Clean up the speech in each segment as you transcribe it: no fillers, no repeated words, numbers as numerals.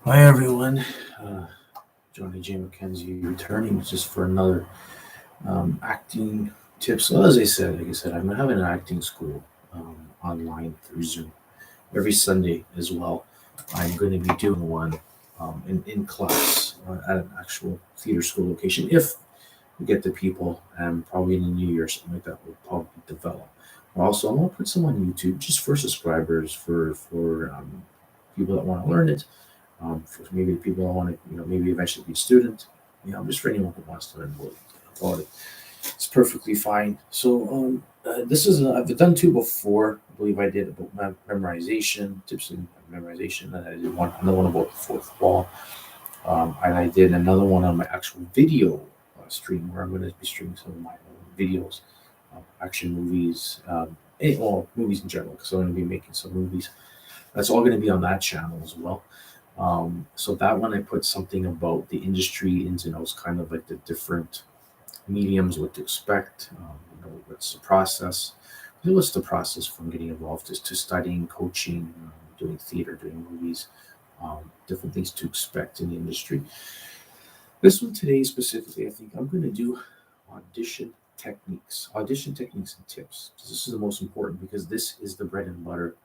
Hi everyone, uh, Johnny J. McKenzie returning just for another acting tips. Well, like I said, I'm having an acting school online through Zoom every Sunday as well. I'm going to be doing one in class at an actual theater school location if we get the people, and probably in the new year, something like that will probably develop. Also, I'm going to put some on YouTube just for subscribers, for people that want to learn it, for maybe the people that want to, maybe eventually be a student, just for anyone who wants to learn about it. It's perfectly fine. So, this is, I've done two before. I believe I did about memorization, tips in memorization, and I did another one about the fourth wall. And I did another one on my actual video stream where I'm going to be streaming some of my own videos, action movies, movies in general, because I'm going to be making some movies. That's all going to be on that channel as well. So that one I put something about the industry ins and outs, kind of like the different mediums, what to expect, what's the process. What's the process from getting involved to studying, coaching, doing theater, doing movies, different things to expect in the industry. This one today specifically, I think I'm going to do audition techniques and tips. This is the most important because this is the bread and butter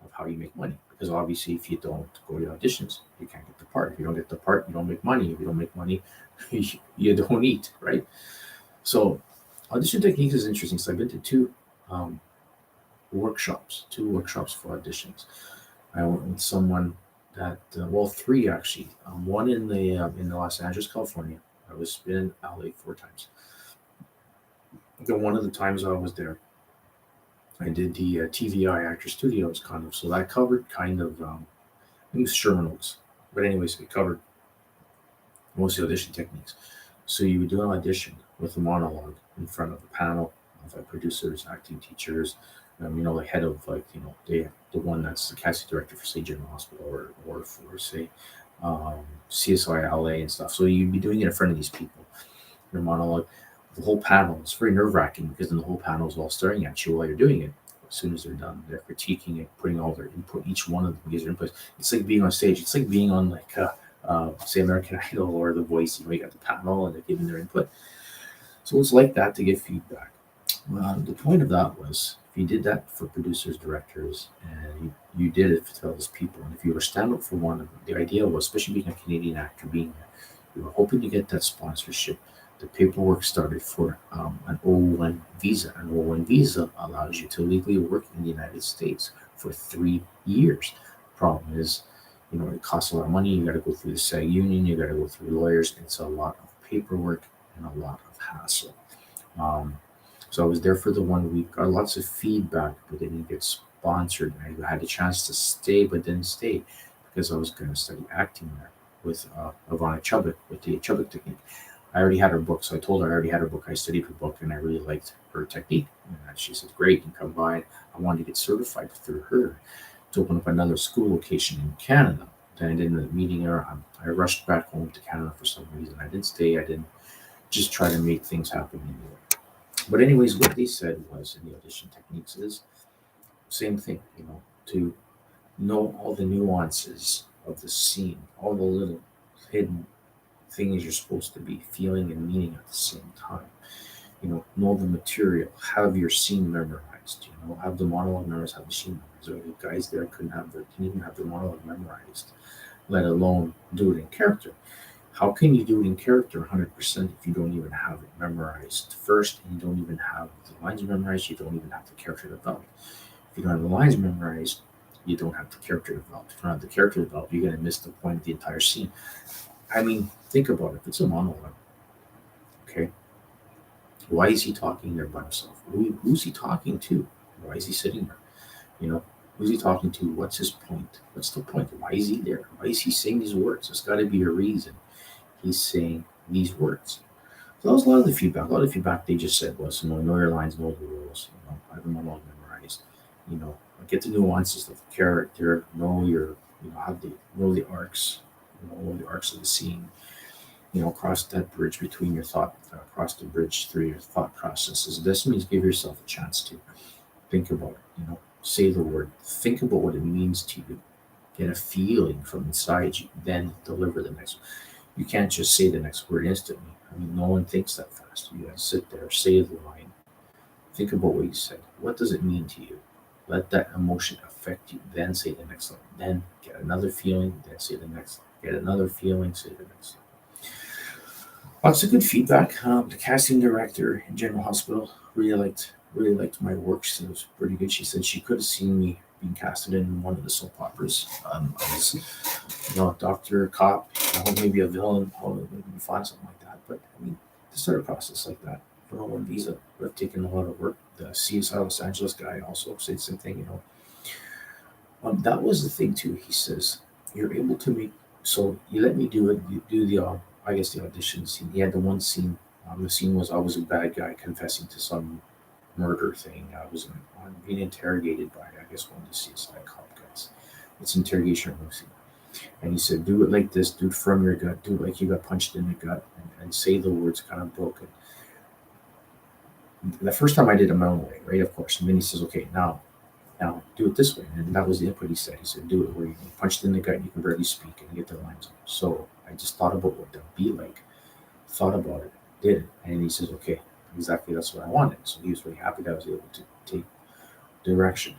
of how you make money. Because obviously, if you don't go to auditions, you can't get the part. If you don't get the part, you don't make money. If you don't make money, you don't eat, right? So, audition techniques is interesting. So, I've been to um, two workshops for auditions. I went with someone that, three actually. One in the Los Angeles, California. I was in LA 4 times. The one of the times I was there, I did the TVI Actor Studios kind of. So that covered kind of I think it was Sherman Oaks. But anyways, it covered most of the audition techniques. So you would do an audition with a monologue in front of a panel of producers, acting teachers, the head of the one that's the casting director for say General Hospital or for say CSI LA and stuff. So you'd be doing it in front of these people. Your monologue, the whole panel. It's very nerve wracking because then the whole panel is all staring at you while you're doing it. As soon as they're done, they're critiquing it, putting all their input. Each one of them gives their input. It's like being on stage. It's like being on say American Idol or The Voice. You got the panel and they're giving their input. So it's like that to give feedback. The point of that was if you did that for producers, directors, and you did it for all those people, and if you were stand up for one of them, the idea was, especially being a Canadian actor, being there, you were hoping to get that sponsorship. The paperwork started for an O1 visa. An O1 visa allows you to legally work in the United States for 3 years. Problem is, it costs a lot of money. You got to go through the SAG union. You got to go through lawyers. It's a lot of paperwork and a lot of hassle. Um, so I was there for the 1 week. Got lots of feedback, but didn't get sponsored. I had a chance to stay, but didn't stay because I was going to study acting there with Ivana Chubbuck with the Chubbuck technique. I already had her book, so I told her I already had her book. I studied her book, and I really liked her technique. And she said, "Great, you can come by." I wanted to get certified through her to open up another school location in Canada. Then I didn't end up meeting her. I rushed back home to Canada for some reason. I didn't stay. I didn't just try to make things happen anyway. But anyways, what they said was in the audition techniques is same thing, to know all the nuances of the scene, all the little hidden things you're supposed to be feeling and meaning at the same time. Know the material, have your scene memorized, have the monologue memorized, have the scene memorized. There were guys there couldn't even have the monologue memorized, let alone do it in character. How can you do it in character 100% if you don't even have it memorized first and you don't even have the lines memorized, you don't even have the character developed. If you don't have the lines memorized, you don't have the character developed. If you don't have the character developed, you're going to miss the point of the entire scene. I mean, think about it. If it's a monologue, okay, why is he talking there by himself? Who's he talking to? Why is he sitting there? Who's he talking to? What's his point? What's the point? Why is he there? Why is he saying these words? There's got to be a reason he's saying these words. So that was a lot of the feedback. A lot of the feedback they just said was, know your lines, know the rules. Have them all memorized. Get the nuances of the character. Know the arcs. Know the arcs of the scene. Cross that bridge between your thought, cross the bridge through your thought processes. This means give yourself a chance to think about it. Say the word. Think about what it means to you. get a feeling from inside you, then deliver the next one. You can't just say the next word instantly. I mean, no one thinks that fast. You gotta sit there, say the line, think about what you said. What does it mean to you? Let that emotion affect you. Then say the next line. Then get another feeling. Then say the next line. Get another feeling. Say the next line. Lots of good feedback. The casting director in General Hospital really liked my work. She said it was pretty good. She said she could have seen me being casted in one of the soap operas. I was, doctor, cop, maybe a villain, or maybe find something like that. But I mean, to start a process like that for no one visa would have taken a lot of work. The CSI Los Angeles guy also said the same thing. That was the thing too. He says you're able to make. So you let me do it. You do the I guess the audition scene. He had the one scene. The scene was I was a bad guy confessing to some murder thing. I was being interrogated by I guess one of the CSI cop guys. It's interrogation room scene. And he said, do it like this, do it from your gut, do it like you got punched in the gut, and say the words kind of broken. The first time I did it my own way, right? Of course. And then he says, okay, now do it this way. And that was the input he said. He said, do it where you get punched in the gut, you can barely speak and get the lines out. So I just thought about what that would be like, thought about it, did it. And he says, okay, exactly that's what I wanted. So he was really happy that I was able to take direction.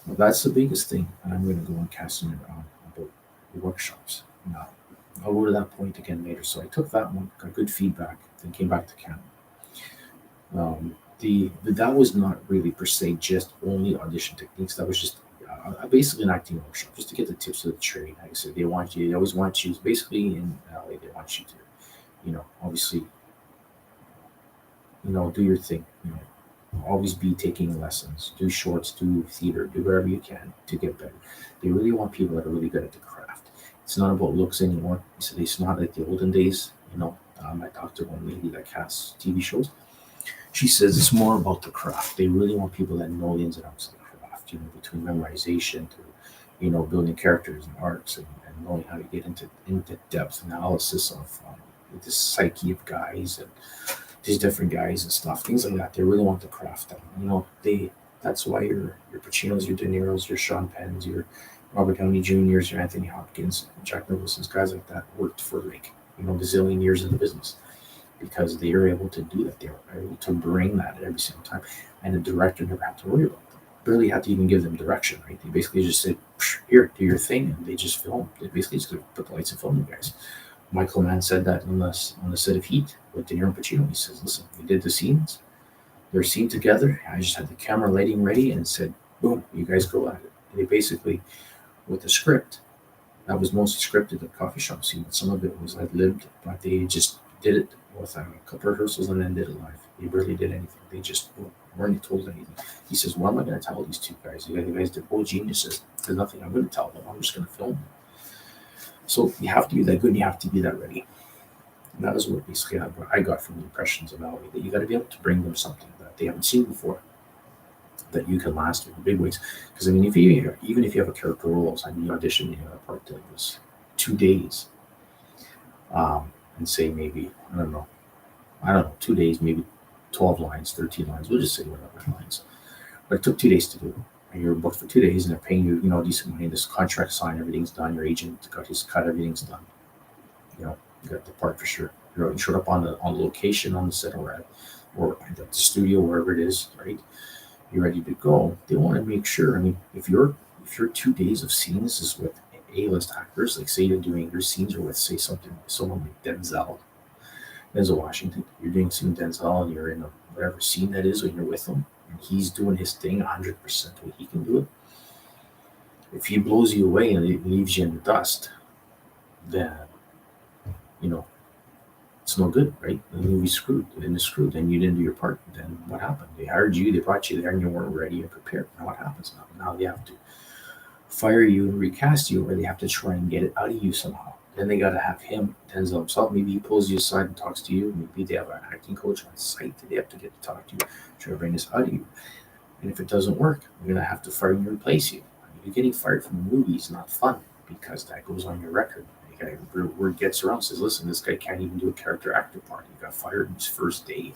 Well, that's the biggest thing. And I'm going to go on casting it about workshops. Now, I'll go to that point again later. So I took that one, got good feedback, then came back to Canada. That was not really per se just only audition techniques. That was just basically an acting workshop, just to get the tips of the trade. Like I said, they always want you. Basically in LA, they want you to, obviously, do your thing. Always be taking lessons, do shorts, do theater, do whatever you can to get better. They really want people that are really good at the craft. It's not about looks anymore. So it's not like the olden days. I talked to one lady that casts TV shows. She says it's more about the craft. They really want people that know the ins and outs of the craft, between memorization to, building characters and arcs and knowing how to get into depth analysis of the psyche of guys and these different guys and stuff, things like that. They really want the craft. That's why your Pacinos, your De Niro's, your Sean Penn's, your Robert Downey Jr.'s, your Anthony Hopkins, Jack Nicholson's, guys like that worked for gazillion years in the business. Because they are able to do that. They are able to bring that every single time. And the director never had to worry about them. Barely had to even give them direction, right? They basically just said, here, do your thing, and they just film. They basically just put the lights and film you guys. Michael Mann said that on the set of Heat with De Niro and Pacino. He says, listen, we did the scenes. They're seen together. I just had the camera lighting ready and said, boom, you guys go at it. And they basically, with the script, that was mostly scripted, the coffee shop scene, but some of it was ad-libbed, but they just did it with a couple rehearsals and then did it live. They barely did anything. They just weren't told anything. He says, what am I going to tell these two guys? You guys, they're both geniuses. There's nothing I'm going to tell them. I'm just going to film them. So you have to be that good and you have to be that ready. And that is what basically I got from the impressions of LA, that you got to be able to bring them something that they haven't seen before, that you can last in big ways. Because, I mean, even if you have a character role, I mean, you audition, you have a part that was 2 days, and say maybe, I don't know, 2 days, maybe 12 lines, 13 lines, we'll just say whatever lines. But it took 2 days to do it. And you're booked for 2 days and they're paying you, decent money. This contract signed, everything's done. Your agent got his cut, everything's done. You got the part for sure. You showed up on the location on the set or at the studio, wherever it is, right? You're ready to go. They want to make sure. I mean, if your 2 days of scenes is with A-list actors, like say you're doing your scenes are with someone like Denzel Washington, you're doing scene Denzel and you're in whatever scene that is when you're with him and he's doing his thing 100% what he can do it. If he blows you away and it leaves you in the dust, then it's no good, right? The movie's screwed. Then you didn't do your part. Then what happened? They hired you, they brought you there, and you weren't ready and prepared. Now what happens now? Now they have to fire you and recast you, or they have to try and get it out of you somehow. Then they got to have him, Denzel himself. Maybe he pulls you aside and talks to you. Maybe they have an acting coach on site that they have to get to talk to you, try to bring this out of you. And if it doesn't work, we're going to have to fire you and replace you. I mean, you're getting fired from a movie is not fun because that goes on your record. Word gets around, says, listen, this guy can't even do a character actor part. He got fired in his first day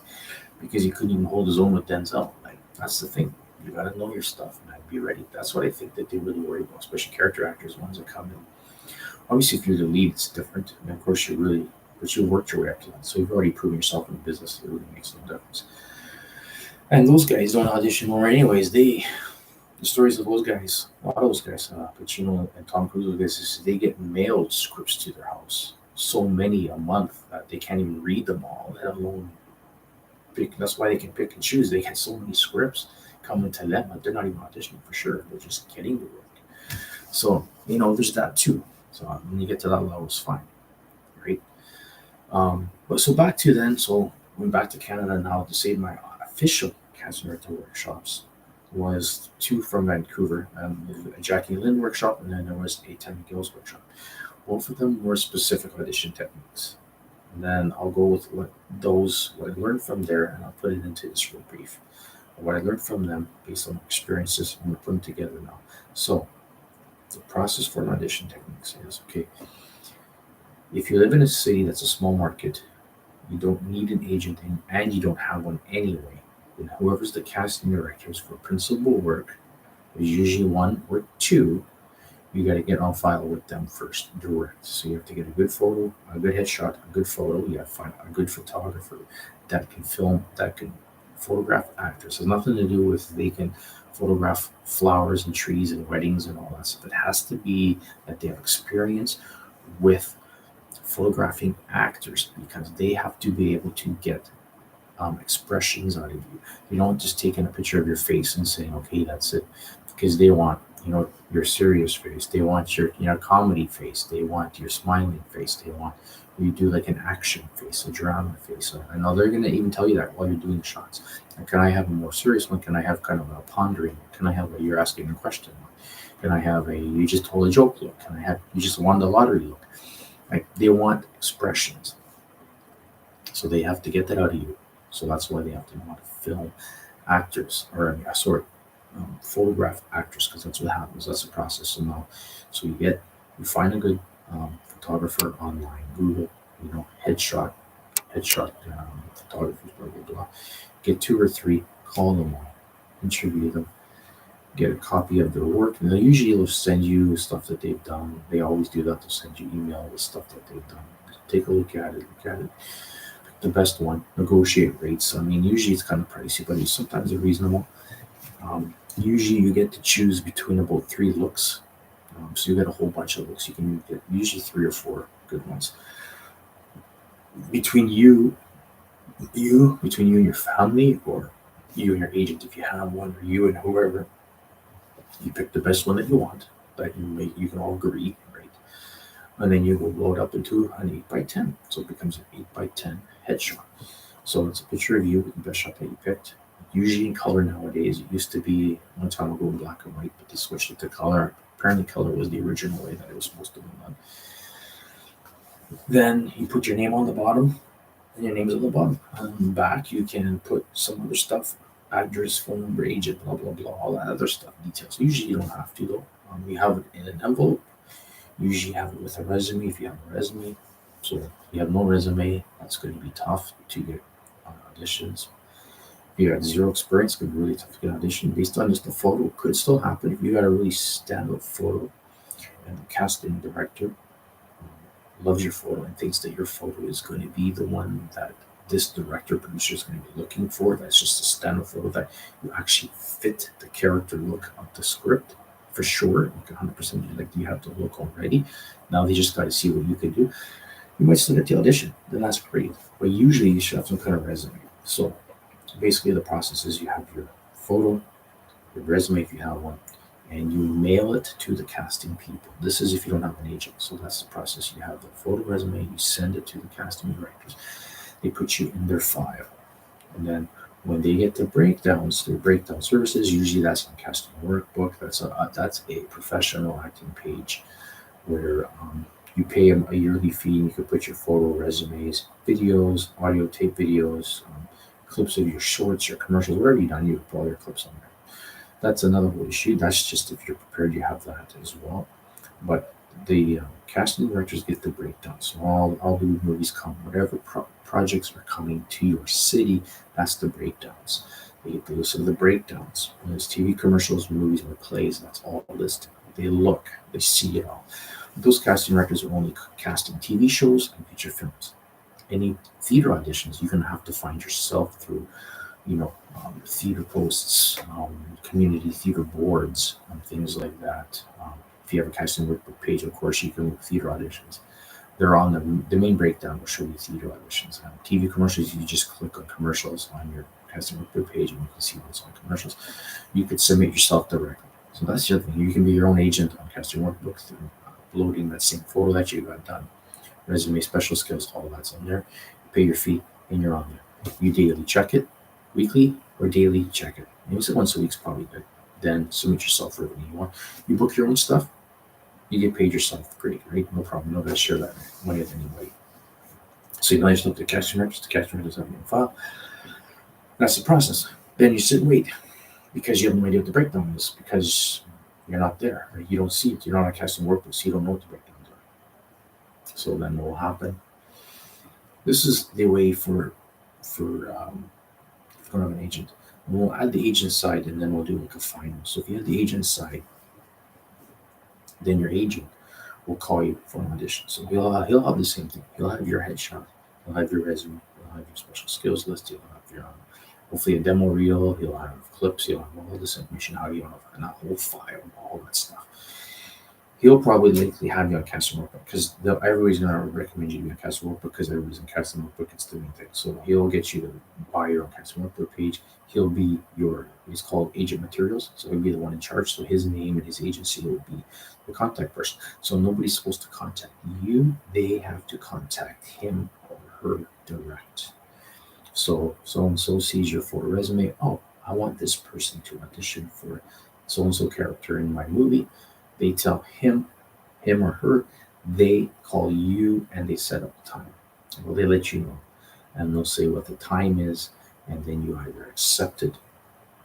because he couldn't even hold his own with Denzel. Like, that's the thing. You got to know your stuff, man. Be ready. That's what I think that they really worry about, especially character actors, ones that come in. Obviously, if you're the lead, it's different. And of course, but you worked your way up to that. So you've already proven yourself in the business. It really makes no difference. And those guys don't audition more, anyways. The stories of those guys, a lot of those guys, Pacino and Tom Cruise, those guys, they get mailed scripts to their house. So many a month that they can't even read them all, let alone pick. That's why they can pick and choose. They get so many scripts coming to them, but they're not even auditioning for sure. They're just getting the work. So, there's that too. So when you get to that level, it's fine, right? But so back to then, so went back to Canada now to say my official casting director workshops was 2 from Vancouver, a Jackie Lynn workshop, and then there was a Tammy Gills workshop. Both of them were specific audition techniques. And then I'll go with what I learned from there, and I'll put it into this real brief. What I learned from them based on experiences, I'm going to put them together now. So the process for an audition techniques is, okay, if you live in a city that's a small market, you don't need an agent and you don't have one anyway, then whoever's the casting directors for principal work, there's usually 1 or 2, you got to get on file with them first, direct. So you have to get a good photo, a good headshot, a good photo. You have to find a good photographer that can photograph actors. It has nothing to do with they can photograph flowers and trees and weddings and all that stuff. It has to be that they have experience with photographing actors, because they have to be able to get expressions out of you. You don't just taking a picture of your face and saying, okay, that's it, because they want your serious face, they want your comedy face, they want your smiling face, they want you do like an action face, a drama face. I know they're going to even tell you that while you're doing the shots. And can I have a more serious one? Can I have kind of a pondering? Can I have a you're asking a question one? Can I have a you just told a joke look? Can I have you just won the lottery look? Like, they want expressions, so they have to get that out of you. So that's why they have to know how to film actors, or photograph actors, because that's what happens. That's the process. So you find a good photographer online, Google, headshot photographers, blah blah blah. Get 2 or 3, call them all, interview them, get a copy of their work, and they'll send you stuff that they've done. They always do that. They'll send you email with stuff that they've done. Take a look at it. Pick the best one. Negotiate rates. I mean, usually it's kind of pricey, but sometimes they're reasonable. Usually you get to choose between about 3 looks. So you get a whole bunch of looks. You can get usually 3 or 4 good ones. Between you and your family, or you and your agent if you have one, or you and whoever, you pick the best one that you want, that you can all agree, right? And then you go blow it up into an 8x10. So it becomes an 8x10 headshot. So it's a picture of you with the best shot that you picked. Usually in color nowadays. It used to be one time ago in black and white, but they switched it to color. Apparently color was the original way that it was supposed to be done. Then you put your name on the bottom, and your name's on the bottom. On the back, you can put some other stuff, address, phone number, agent, blah, blah, blah, all that other stuff, details. Usually you don't have to, though. You have it in an envelope. Usually have it with a resume if you have a resume. So if you have no resume, that's going to be tough to get auditions. If you got 0 experience, it's going to be really tough to get audition. Based on just the photo, could still happen if you got a really standout photo and the casting director loves your photo and thinks that your photo is going to be the one that this director producer is going to be looking for. That's just a standard photo that you actually fit the character look of the script for sure. Like 100%, like you have the look already. Now they just got to see what you can do. You might still get the audition. Then that's great. But usually you should have some kind of resume. So basically the process is you have your photo, your resume if you have one, and you mail it to the casting people. This is if you don't have an agent. So that's the process. You have the photo, resume, you send it to the casting directors. They put you in their file. And then when they get the breakdowns, their breakdown services, usually that's a casting workbook. That's a professional acting page where you pay them a yearly fee, and you can put your photo, resumes, videos, audio tape videos, clips of your shorts, your commercials, whatever you've done, you can put all your clips on there. That's another whole issue. That's just if you're prepared, you have that as well. But the casting directors get the breakdown. So all the movies come, whatever projects are coming to your city, that's the breakdowns. They get the list of the breakdowns. When there's TV commercials, movies, or plays, that's all listed. They look, they see it all. Those casting directors are only casting TV shows and feature films. Any theater auditions, you're going to have to find yourself through, theater posts, community theater boards, things like that. If you have a casting workbook page, of course, you can look theater auditions. They're on the main breakdown will show you theater auditions. TV commercials, you just click on commercials on your casting workbook page and you can see what's on commercials. You could submit yourself directly. So that's the other thing. You can be your own agent on casting workbooks through uploading that same photo that you got done. Resume, special skills, all that's on there. You pay your fee and you're on there. You daily check it, weekly or daily check it. Maybe once a week's probably good. Then submit yourself for everything you want. You book your own stuff, you get paid yourself. Great, right? No problem. Nobody's share that money with anybody. So you just look at the casting records, the casting records have your file. That's the process. Then you sit and wait because you have no idea what the breakdown is because you're not there, right? You don't see it. You're not on a casting workbook, so you don't know what the breakdowns are. So then what will happen? This is the way for if you don't have an agent. We'll add the agent side and then we'll do like a final. So if you have the agent side, then your agent will call you for an audition. So he'll have the same thing. He'll have your headshot. He'll have your resume. He'll have your special skills list. He'll have your hopefully a demo reel. He'll have clips. He'll have all this information, how you want to find a whole file, all that stuff. He'll probably likely have you on casting workbook because everybody's going to recommend you to be on casting workbook because everybody's on casting workbook. It's the main thing. So he'll get you to buy your own casting workbook page. He'll be he's called agent materials. So he'll be the one in charge. So his name and his agency will be the contact person. So nobody's supposed to contact you. They have to contact him or her direct. So and so sees your photo resume. Oh, I want this person to audition for so and so character in my movie. They tell him or her, they call you and they set up the time. Well, they let you know and they'll say what the time is, and then you either accept it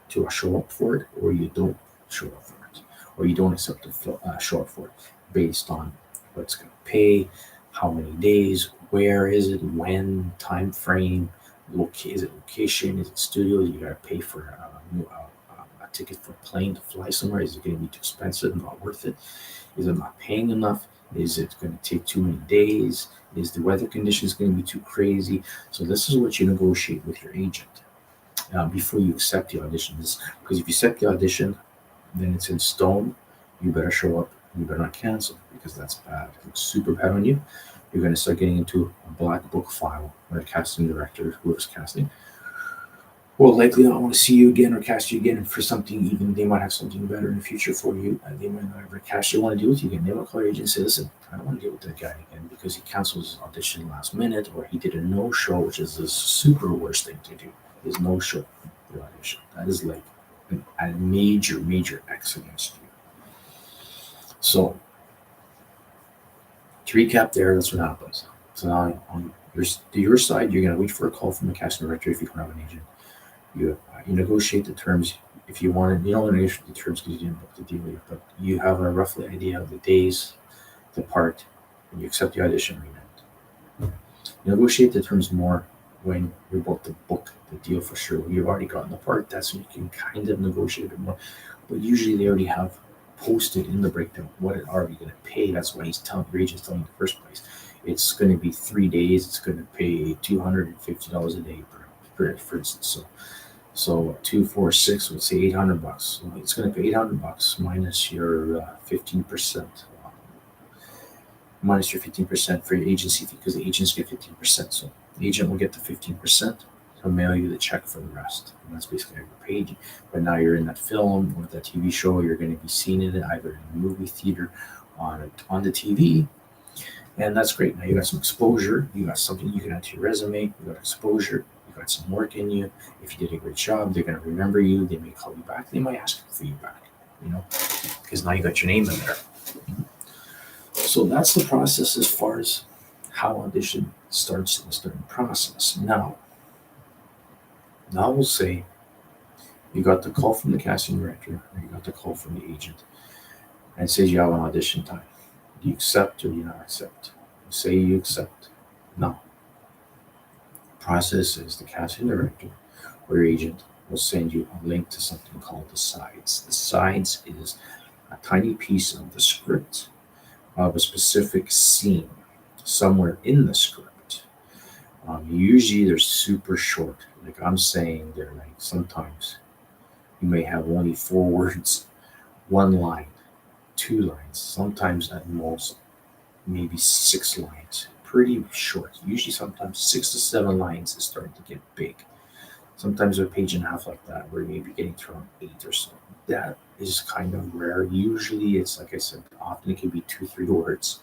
to show up for it or you don't show up for it, or you don't accept to show up for it based on what it's going to pay, how many days, where is it, when, time frame, is it location, is it studio, you got to pay for a ticket for a plane to fly somewhere. Is it going to be too expensive, not worth it? Is it not paying enough? Is it going to take too many days? Is the weather conditions going to be too crazy? So this is what you negotiate with your agent before you accept the auditions. Because if you accept the audition, then it's in stone. You better show up. You better not cancel because that's bad. It looks super bad on you. You're going to start getting into a black book file where a casting director, whoever's casting, will likely not want to see you again or cast you again for something. Even they might have something better in the future for you, and they might not ever cast you, want to deal with you again. They might call your agent and say, listen, I don't want to deal with that guy again because he canceled his audition last minute, or he did a no-show, which is the super worst thing to do, is no-show your audition. That is like a major X against you. So to recap there, that's what happens. So now on your side, you're going to wait for a call from the casting director if you don't have an agent. You negotiate the terms if you want it. You don't negotiate the terms because you didn't book the deal yet, but you have a roughly idea of the days, the part, and you accept the audition agreement. You negotiate the terms more when you're about to book the deal for sure. When you've already gotten the part, that's when you can kind of negotiate it more. But usually they already have posted in the breakdown what it are you going to pay. That's why your agent's telling you in the first place. It's going to be 3 days. It's going to pay $250 a day for instance. So 2, 4, 6, let's say $800. So it's going to pay $800 minus your 15%. Minus your 15% for your agency fee because the agents get 15%. So the agent will get the 15%. He'll mail you the check for the rest. And that's basically how you're paid. But now you're in that film or that TV show. You're going to be seen in it either in a movie theater, on the TV. And that's great. Now you got some exposure. You got something you can add to your resume. You got exposure. You got some work in you. If you did a great job, they're going to remember you. They may call you back. They might ask for you back, because now you got your name in there. So that's the process as far as how audition starts in the starting process. Now we'll say you got the call from the casting director or you got the call from the agent and it says you have an audition time. Do you accept or do you not accept? You say you accept. No. Process is the casting director or your agent will send you a link to something called the sides. The sides is a tiny piece of the script of a specific scene somewhere in the script. Usually they're super short. Like I'm saying, they're like sometimes you may have only 4 words, one line, 2 lines, sometimes at most maybe 6 lines. Pretty short. Usually sometimes 6 to 7 lines is starting to get big. Sometimes a page and a half like that, where you may be getting to around 8 or so. That is kind of rare. Usually it's like I said, often it can be 2, 3 words,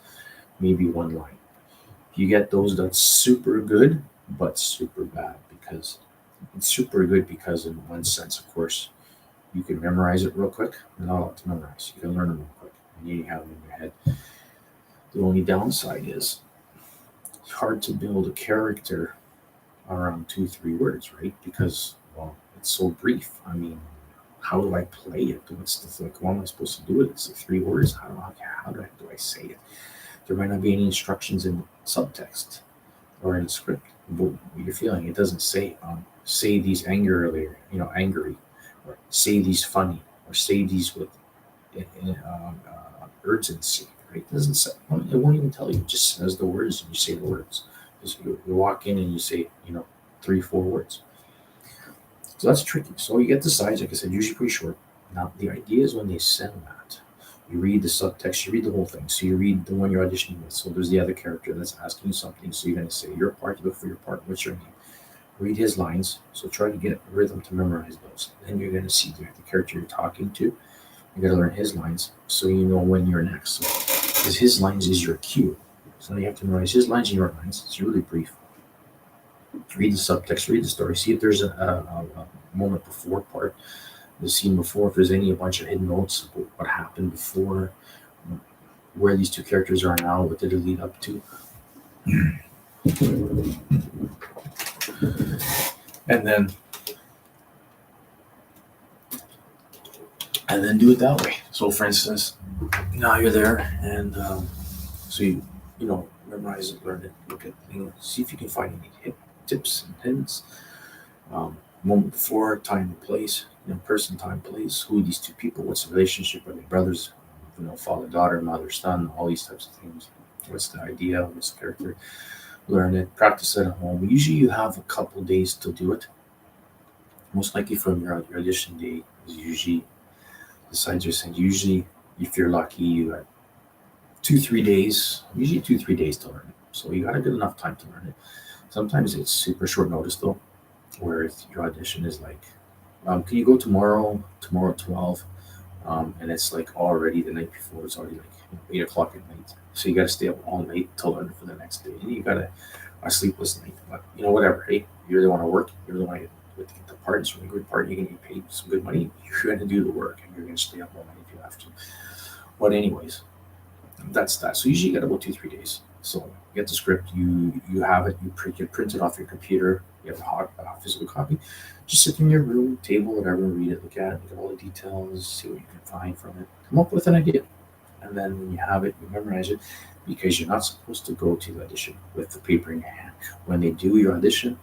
maybe one line. If you get those, that's super good, but super bad because it's super good because in one sense, of course, you can memorize it real quick. Not a lot to memorize. You can learn them real quick. And you have them in your head. The only downside is it's hard to build a character around 2, 3 words, right? Because well, it's so brief. I mean, how do I play it? What's the like? What am I supposed to do with it? It's like 3 words. How do I say it? There might not be any instructions in subtext or in the script. What you're feeling, it doesn't say say these angrily, angry, or say these funny, or say these with urgency. Right? It doesn't say. It won't even tell you. It just says the words, and you say the words. You walk in and you say 3, 4 words. So that's tricky. So you get the sides, like I said, usually pretty short. Now the idea is when they send that, you read the subtext, you read the whole thing. So you read the one you're auditioning with. So there's the other character that's asking you something. So you're going to say your part, you look for your part, what's your name? Read his lines. So try to get a rhythm to memorize those. Then you're going to see the character you're talking to. You got to learn his lines so you know when you're next. Because his lines is your cue. So you have to memorize his lines and your lines. It's really brief. Read the subtext, read the story, see if there's a moment before part, the scene before, if there's a bunch of hidden notes about what happened before, where these two characters are now, what did it lead up to. And then do it that way. So for instance, now you're there and so you memorize it, learn it, look at see if you can find any tips and hints. Moment before, time and place, person, time, place, who are these two people, what's the relationship, are they brothers, father, daughter, mother, son, all these types of things. What's the idea, what's the character? Learn it, practice it at home. Usually you have a couple days to do it. Most likely from your audition day is usually the sides are sent. Usually, if you're lucky, you got 2, 3 days, usually 2, 3 days to learn it. So you got a good enough time to learn it. Sometimes it's super short notice though, where if your audition is like, can you go tomorrow at 12? And it's like already the night before, it's already like 8 o'clock at night. So you got to stay up all night to learn for the next day. And you got a sleepless night, but whatever. Hey, you really want to work, you really want to get the part, it's a really good part, you're going to get paid some good money, you're going to do the work, and you're going to stay up all night if you have to. But anyways, that's that. So usually you got about 2, 3 days. So you get the script, you have it, you print it off your computer, you have a physical copy. Just sit in your room, table, whatever, read it, look at all the details, see what you can find from it, come up with an idea. And then when you have it, you memorize it, because you're not supposed to go to the audition with the paper in your hand. When they do your audition,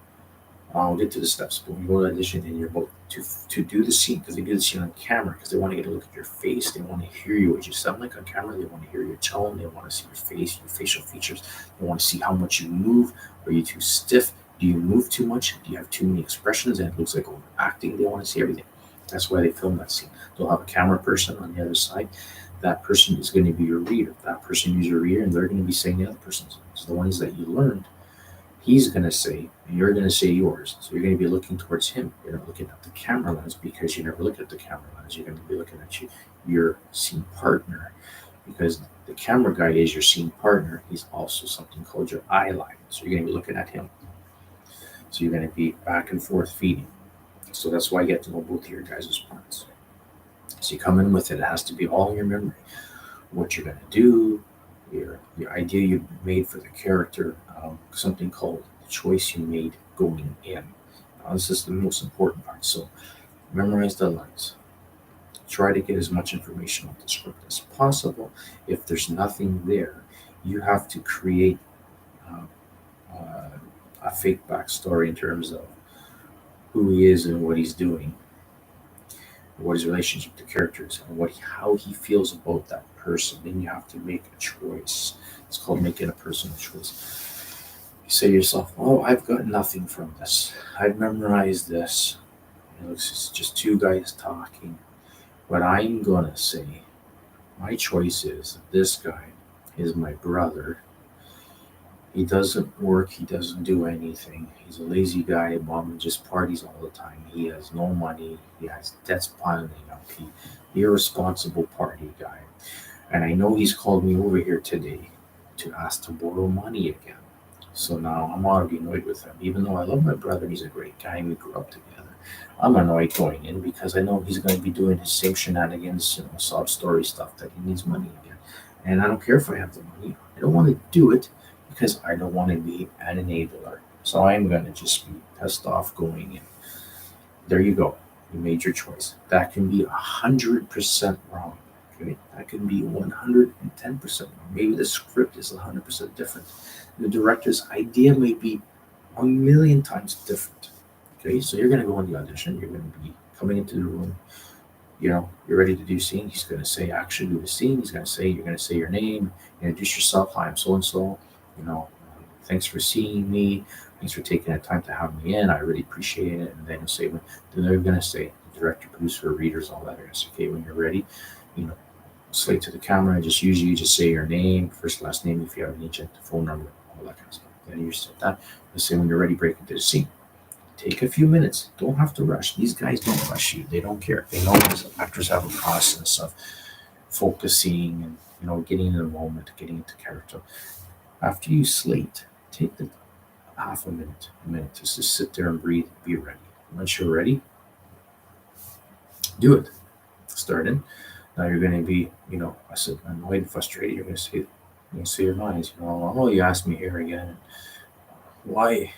I'll get to the steps, but when you go to audition and you're about to do the scene, because they do the scene on camera, because they want to get a look at your face, they want to hear you, what you sound like on camera, they want to hear your tone, they want to see your face, your facial features, they want to see how much you move. Are you too stiff? Do you move too much? Do you have too many expressions and it looks like overacting? They want to see everything. That's why they film that scene. They'll have a camera person on the other side. That person is going to be your reader. That person is your reader, and they're going to be saying the other person's. So the ones that you learned, he's going to say, and you're going to say yours. So you're going to be looking towards him. You're not looking at the camera lens, because you never look at the camera lens. You're going to be looking at your scene partner, because the camera guy is your scene partner. He's also something called your eye line. So you're going to be looking at him. So you're going to be back and forth feeding. So that's why you get to know both of your guys' parts. So you come in with it. It has to be all in your memory. What you're going to do, your idea you made for the character, something called the choice you made going in. This is the most important part. So memorize the lines. Try to get as much information off the script as possible. If there's nothing there, you have to create a fake backstory in terms of who he is and what he's doing, what his relationship to characters, and how he feels about that person. Then you have to make a choice. It's called making a personal choice. You say to yourself, "Oh, I've got nothing from this. I've memorized this. It's just two guys talking. What I'm gonna say, my choice is this guy is my brother. He doesn't work. He doesn't do anything. He's a lazy guy. Mom just parties all the time. He has no money. He has debts piling up. He irresponsible party guy. And I know he's called me over here today to ask to borrow money again. So now I'm already annoyed with him. Even though I love my brother, he's a great guy, and we grew up together. I'm annoyed going in because I know he's going to be doing his same shenanigans, sob story stuff that he needs money again. And I don't care if I have the money. I don't want to do it because I don't want to be an enabler. So I'm going to just be pissed off going in. There you go. You made your choice. That can be 100% wrong. Okay? That can be 110% wrong. Maybe the script is 100% different. The director's idea may be a million times different. Okay, so you're going to go on the audition. You're going to be coming into the room. You're ready to do scene. He's going to say, action, do the scene. He's going to say, you're going to say your name, introduce yourself. Hi, I'm so and so. Thanks for seeing me. Thanks for taking the time to have me in. I really appreciate it. And then they're going to say, director, producer, readers, all that. Okay, when you're ready, slate to the camera. Just usually just say your name, first, last name, if you have an agent, phone number, all that kind of stuff. Then you set that. Let's say when you're ready, break into the scene. Take a few minutes. Don't have to rush. These guys don't rush you. They don't care. They know actors have a process of focusing and getting in the moment, getting into character. After you slate, take the half a minute to just sit there and breathe. Be ready. Once you're ready, do it. Start in. Now you're going to be, I said, annoyed and frustrated. You're going to say your lines. Oh, you asked me here again. Why?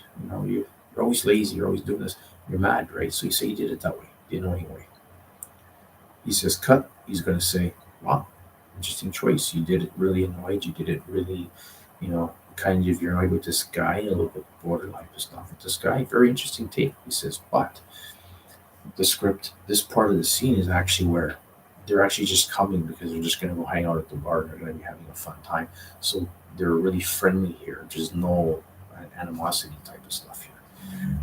You're always lazy. You're always doing this. You're mad, right? So you say you did it that way. The annoying way. He says cut. He's going to say, wow, interesting choice. You did it really annoyed. You did it really, kind of you're annoyed with this guy, a little bit borderline pissed off with this guy. Very interesting take. He says, but the script, this part of the scene is actually where they're actually just coming because they're just going to go hang out at the bar and they're going to be having a fun time. So they're really friendly here. There's no animosity type of stuff here.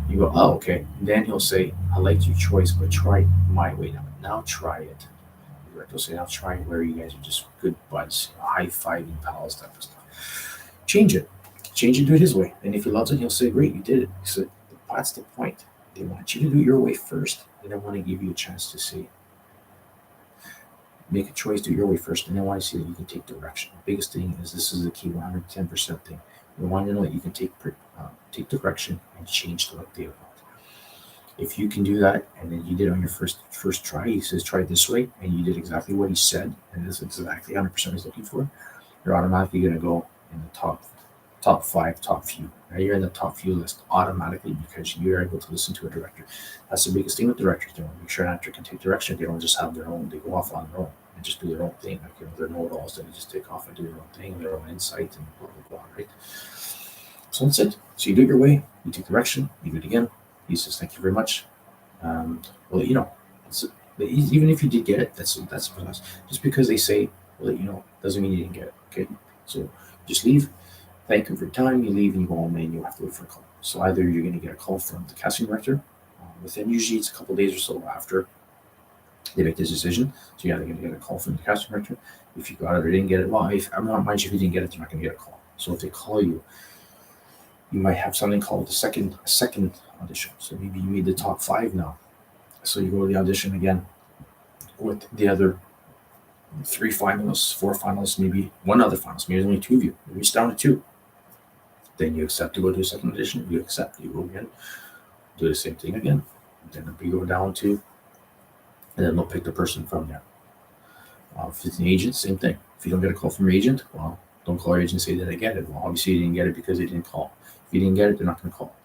You go, oh, okay. And then he'll say, I liked your choice, but try my way now. Now try it. The director will say, now try where you guys are just good buds, high-fiving pals type of stuff. Change it. Change it, do it his way. And if he loves it, he'll say, great, you did it. So that's the point. They want you to do it your way first. They don't want to give you a chance to say, make a choice, do it your way first, and they want to see that you can take direction. The biggest thing is this is the key 110% thing. We want to know that you can take direction and change the way they want. If you can do that, and then you did it on your first try, he says try it this way, and you did exactly what he said, and this is exactly 100% he's looking for, you're automatically going to go in the top 5, top few. Right? You're in the top few list automatically because you're able to listen to a director. That's the biggest thing with directors. They want to make sure an actor can take direction. They don't just have their own. They go off on their own and just do their own thing. Like they're know-it-alls. They just take off and do their own thing, their own insight, and blah blah blah. Right. So that's it. So you do it your way. You take direction. You do it again. He says, "Thank you very much." Well, even if you did get it, that's for us. Just because they say, well, doesn't mean you didn't get it. Okay. So just leave. Thank you for your time. You leave and you go home and you have to wait for a call. So either you're going to get a call from the casting director within usually it's a couple of days or so after they make this decision. So you're either going to get a call from the casting director. If you got it or didn't get it, well, I'm not mind you if you didn't get it, you're not going to get a call. So if they call you, you might have something called a second audition. So maybe you made the top 5 now. So you go to the audition again with the other 3 finalists, 4 finalists, maybe 1 other finalist, maybe only 2 of you. Maybe it's down to 2. Then you accept to go to a second audition. You accept, you go again, do the same thing again. Then you go down to, and then they'll pick the person from there. If it's an agent, same thing. If you don't get a call from your agent, well, don't call your agent and say, did I get it? Well, obviously you didn't get it because they didn't call. If you didn't get it, they're not going to call.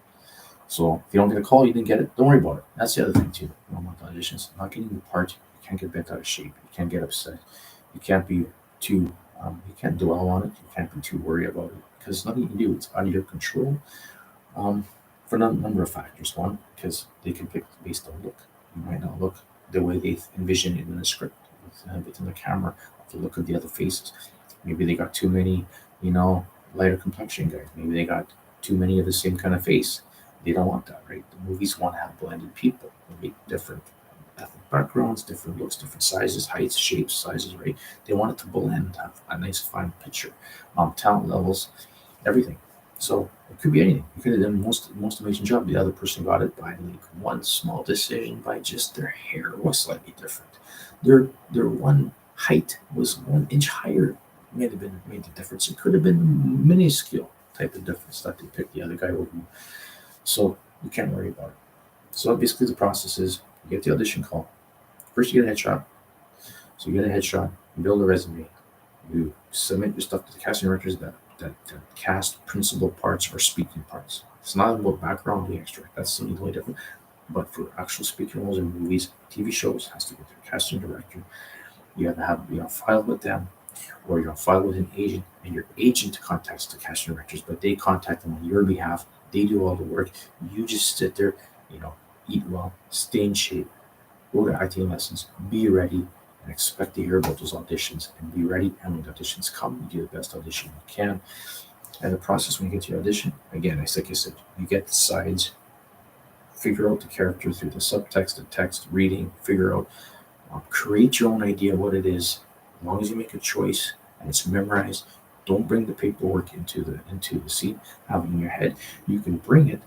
So if you don't get a call, you didn't get it, don't worry about it. That's the other thing too. With auditions, not getting the part, you can't get bent out of shape. You can't get upset. You can't be too, you can't dwell on it. You can't be too worried about it because nothing you can do. It's out of your control. for a number of factors. One, because they can pick based on look. You might not look the way they envision it in the script, within the camera, the look of the other faces. Maybe they got too many, lighter complexion guys. Maybe they got too many of the same kind of face. They don't want that, right? The movies want to have blended people, maybe different ethnic backgrounds, different looks, different sizes, heights, shapes, sizes, right? They want it to blend, have a nice fine picture, talent levels, everything. So it could be anything. You could have done most amazing job. The other person got it by like one small decision, by just their hair was slightly different. Their one height was 1 inch higher. Made the difference. It could have been minuscule type of difference that they picked the other guy over. So you can't worry about it. So basically the process is you get the audition call. First you get a headshot. So you get a headshot, you build a resume, you submit your stuff to the casting directors that cast principal parts or speaking parts. It's not about background being extra. That's something totally different. But for actual speaking roles in movies, TV shows, has to go through a casting director. You have to have file with them, or you're on file with an agent, and your agent contacts the casting directors, but they contact them on your behalf. They do all the work. You just sit there, eat well, stay in shape, go to acting lessons, be ready, and expect to hear about those auditions, and be ready. And when the auditions come, you do the best audition you can. And the process when you get to your audition, again, like I said, you get the sides, figure out the character through the subtext, the text, reading, figure out, create your own idea of what it is. As long as you make a choice and it's memorized, don't bring the paperwork into the scene. Have it in your head. You can bring it,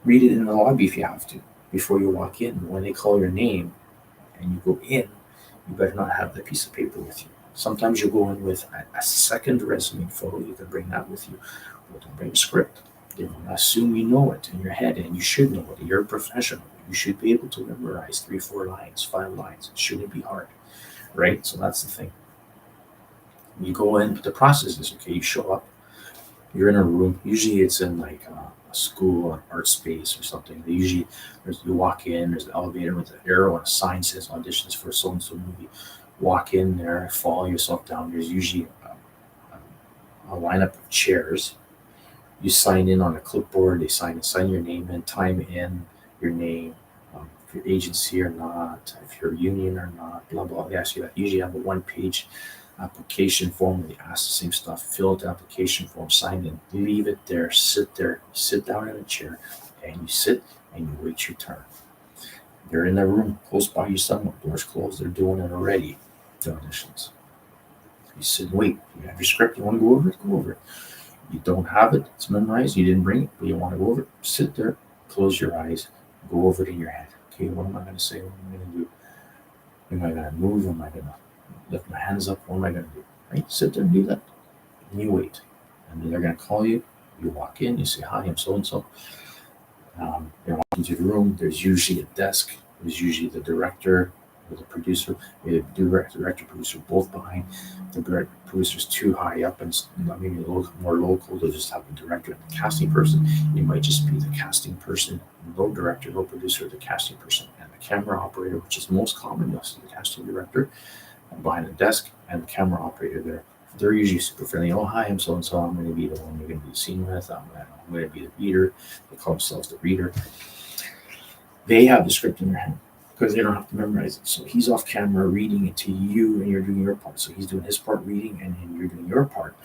read it in the lobby if you have to before you walk in. When they call your name and you go in, you better not have the piece of paper with you. Sometimes you go in with a second resume photo. You can bring that with you. But don't bring a script. They will assume you know it in your head, and you should know it. You're a professional. You should be able to memorize 3, 4 lines, 5 lines. It shouldn't be hard, right? So that's the thing. You go in, but the process is okay. You show up. You're in a room. Usually, it's in like a school or art space or something. They usually you walk in. There's an elevator with an arrow and a sign says auditions for so and so movie. Walk in there, follow yourself down. There's usually a lineup of chairs. You sign in on a clipboard. They sign your name in, time in, your name, if you're agency or not, if you're union or not, blah blah. They ask you that. Usually, have a 1-page application form where they ask the same stuff. Fill out the application form, sign in, leave it there, sit down in a chair, and you sit and you wait your turn. They're in their room close by you somewhere. Doors closed. They're doing it already. The auditions. You sit and wait. You have your script. You want to go over it? Go over it. You don't have it. It's memorized. You didn't bring it, but you want to go over it. Sit there. Close your eyes. Go over it in your head. Okay, what am I going to say? What am I going to do? Am I going to move? Am I going to lift my hands up? What am I going to do? Right? Sit there and do that. And you wait. And then they're going to call you. You walk in. You say, hi, I'm so-and-so. You're walking to the room. There's usually a desk. There's usually the director or the producer. The director, producer, both behind. The director, producer's too high up and maybe a little more local. They'll just have the director and the casting person. It might just be the casting person, no director, no producer, the casting person, and the camera operator, which is most common. You'll see the casting director behind the desk and the camera operator there. They're usually super friendly. Oh, hi, I'm so-and-so. I'm going to be the one you're going to be seen with. I'm going to be the reader. They call themselves the reader. They have the script in their hand because they don't have to memorize it. So he's off camera reading it to you and you're doing your part. So he's doing his part reading and then you're doing your part.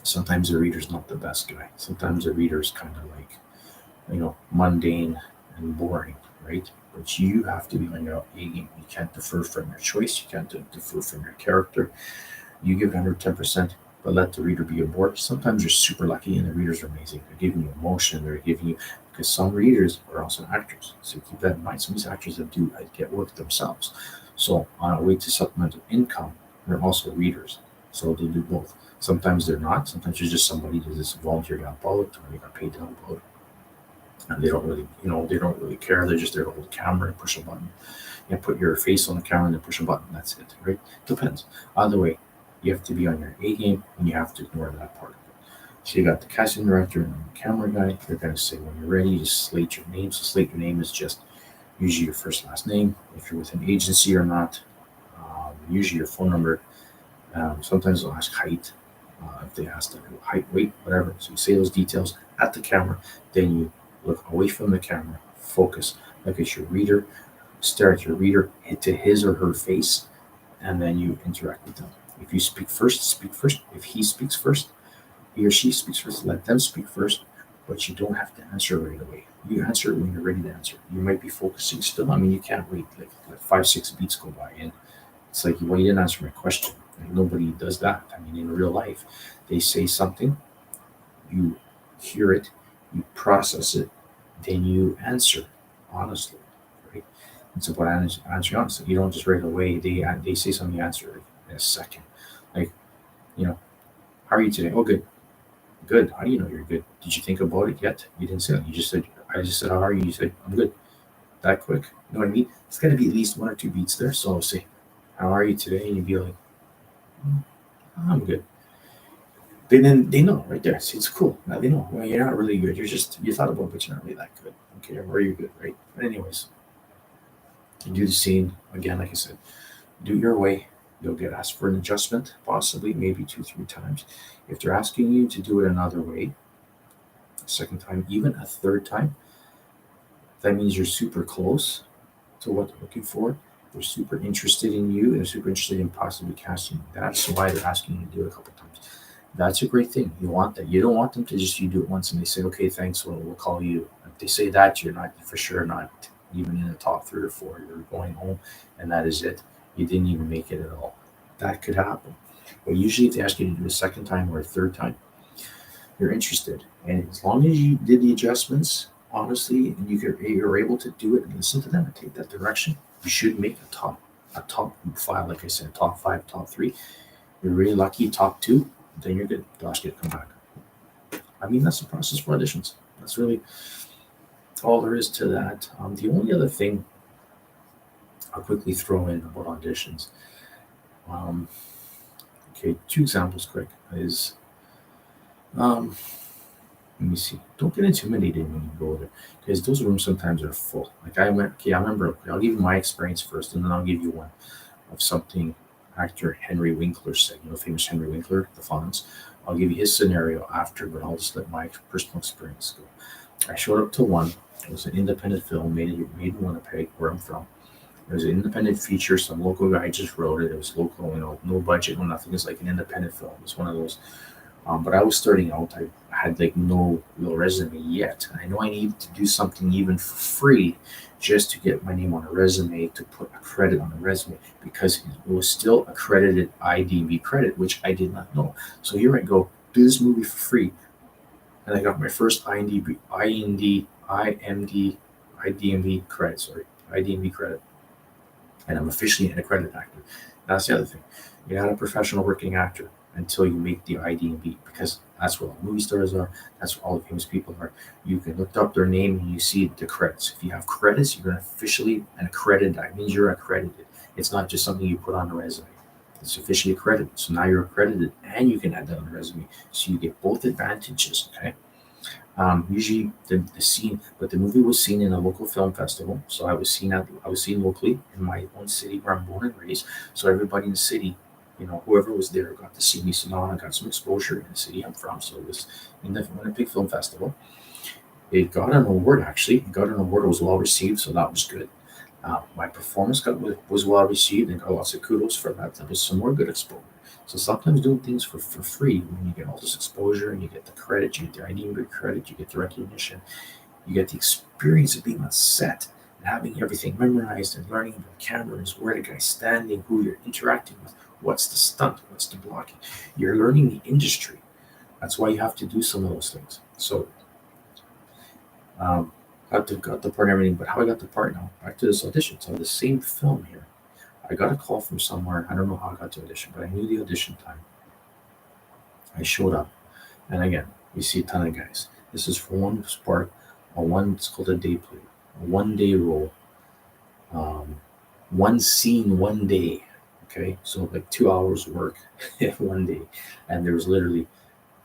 Sometimes the reader's not the best guy. Sometimes the reader's kind of like, mundane and boring, right? But you have to be on your A game. You can't defer from your choice. You can't defer from your character. You give 110%, but let the reader be aboard. Sometimes you're super lucky and the readers are amazing. They're giving you emotion. They're giving you, because some readers are also actors. So keep that in mind. Some of these actors that do get work themselves. So on a way to supplemental income, they're also readers. So they do both. Sometimes they're not. Sometimes there's just somebody that just volunteer to help out, or they got paid to help out. And they don't really care. They're just there to hold the camera and push a button. You put your face on the camera and then push a button. That's it, right? Depends. Either way, you have to be on your A game and you have to ignore that part of it. So you got the casting director and the camera guy. They're going to say when you're ready, just slate your name. So slate your name is just usually your first last name. If you're with an agency or not, usually your phone number. Sometimes they'll ask height. If they ask the height, weight, whatever. So you say those details at the camera, then you look away from the camera, focus, look at your reader, stare at your reader, into his or her face, and then you interact with them. If you speak first, speak first. If he speaks first, he or she speaks first, let them speak first, but you don't have to answer right away. You answer when you're ready to answer. You might be focusing still. I mean, you can't wait like 5, 6 beats go by, and it's like, well, you didn't answer my question. Like, nobody does that. I mean, in real life, they say something, you hear it, you process it, then you answer honestly, right? It's about answering honestly. You don't just right away. They say something, you answer it in a second. Like, you know, how are you today? Oh, good. Good. How do you know you're good? Did you think about it yet? You didn't say that. You just said, I just said, how are you? You said, I'm good. That quick. You know what I mean? It's got to be at least 1 or 2 beats there. So I'll say, how are you today? And you'd be like, "Mm, I'm good." Then they know right there. See, it's cool. Now they know. Well, you're not really good. You thought about it, but you're not really that good. Okay, or you're good, right? But anyways, you do the scene again, like I said, do your way. You'll get asked for an adjustment, possibly, maybe 2, 3 times. If they're asking you to do it another way, a second time, even a third time, that means you're super close to what they're looking for. They're super interested in you, and they're super interested in possibly casting you. That's why they're asking you to do it a couple times. That's a great thing. You want that. You don't want them to just you do it once and they say, okay, thanks, we'll call you. If they say that, you're not for sure not even in the top 3 or 4. You're going home and that is it. You didn't even make it at all. That could happen. But usually if they ask you to do a second time or a third time, you're interested. And as long as you did the adjustments honestly and you're able to do it and listen to them and take that direction, you should make a top 5, like I said, top 5, top 3. You're really lucky, top 2, then you're good. They'll ask you to come back. I mean, that's the process for auditions. That's really all there is to that. The only other thing I'll quickly throw in about auditions, um, okay, 2 examples quick is, um, let me see. Don't get intimidated when you go there because those rooms sometimes are full. Like I went, okay, I remember, I'll give you my experience first and then I'll give you one of something actor Henry Winkler said, famous Henry Winkler, the Fonz. I'll give you his scenario after, but I'll just let my personal experience go. I showed up to one. It was an independent film made in Winnipeg, where I'm from. It was an independent feature. Some local guy just wrote it. It was local, no budget, no nothing. It's like an independent film. It's one of those. But I was starting out. I had like no real resume yet. I know I needed to do something even for free just to get my name on a resume, to put a credit on the resume, because it was still accredited IDB credit, which I did not know. So here I go, do this movie for free. And I got my first IMDb credit, IDMB credit. And I'm officially an accredited actor. That's the other thing. You're not a professional working actor until you make the IDMB, because that's where all movie stars are. That's where all the famous people are. You can look up their name and you see the credits. If you have credits, you're officially an accredited. That means you're accredited. It's not just something you put on a resume. It's officially accredited. So now you're accredited and you can add that on the resume. So you get both advantages, okay? Usually the scene, but the movie was seen in a local film festival. So I was seen locally in my own city where I'm born and raised. So everybody in the city, whoever was there got to see me. So now I got some exposure in the city I'm from. So it was in the Winnipeg Film Festival. It got an award, actually. It got an award. It was well received, so that was good. My performance was well received and got lots of kudos for that. That was some more good exposure. So sometimes doing things for free, when you get all this exposure and you get the credit, you get the IDMB credit, you get the recognition, you get the experience of being on set and having everything memorized and learning about cameras, where the guy's standing, who you're interacting with, what's the stunt, what's the blocking. You're learning the industry. That's why you have to do some of those things. So got the part and everything, but how I got the part now, back to this audition. So the same film here. I got a call from somewhere. I don't know how I got to audition, but I knew the audition time. I showed up. And again, we see a ton of guys. This is for one part, it's called a day play, a 1-day role. One scene, 1 day. Okay, so like 2 hours work 1 day. And there was literally